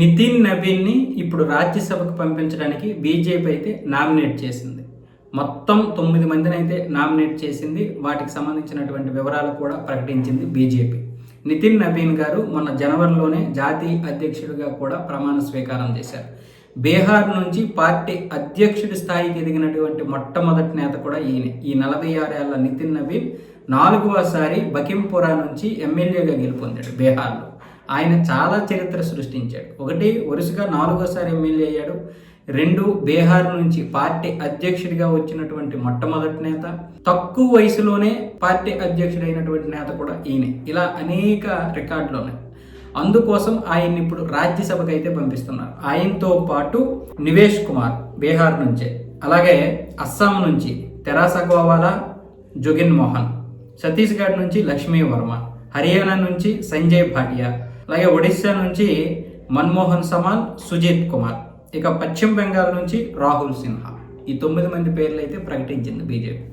నితిన్ నబీన్ని ఇప్పుడు రాజ్యసభకు పంపించడానికి బీజేపీ అయితే నామినేట్ చేసింది. మొత్తం 9 మందిని అయితే నామినేట్ చేసింది. వాటికి సంబంధించినటువంటి వివరాలు కూడా ప్రకటించింది బీజేపీ. నితిన్ నబీన్ గారు మొన్న జనవరిలోనే జాతీయ అధ్యక్షుడిగా కూడా ప్రమాణ స్వీకారం చేశారు. బీహార్ నుంచి పార్టీ అధ్యక్షుడి స్థాయికి ఎదిగినటువంటి మొట్టమొదటి నేత కూడా ఈయనే. ఈ 46 ఏళ్ల నితిన్ నబీన్ 4వసారి బకింపురా నుంచి ఎమ్మెల్యేగా గెలుపొందాడు బీహార్లో. ఆయన చాలా చరిత్ర సృష్టించాడు. ఒకటి, వరుసగా 4వసారి ఎమ్మెల్యే అయ్యాడు. 2, బీహార్ నుంచి పార్టీ అధ్యక్షుడిగా వచ్చినటువంటి మొట్టమొదటి నేత. తక్కువ వయసులోనే పార్టీ అధ్యక్షుడైనటువంటి నేత కూడా ఈయనే. ఇలా అనేక రికార్డులు ఉన్నాయి. అందుకోసం ఆయన్ని ఇప్పుడు రాజ్యసభకు అయితే పంపిస్తున్నారు. ఆయనతో పాటు నివేష్ కుమార్ బీహార్ నుంచే, అలాగే అస్సాం నుంచి తెరాస గోవాలా జోగిన్ మోహన్, ఛత్తీస్గఢ్ నుంచి లక్ష్మీ వర్మ, హర్యానా నుంచి సంజయ్ భాటియా, అలాగే ఒడిశా నుంచి మన్మోహన్ సమాన్, సుజిత్ కుమార్, ఇక పశ్చిమ బెంగాల్ నుంచి రాహుల్ సిన్హా. ఈ 9 మంది పేర్లు అయితే ప్రకటించింది బీజేపీ.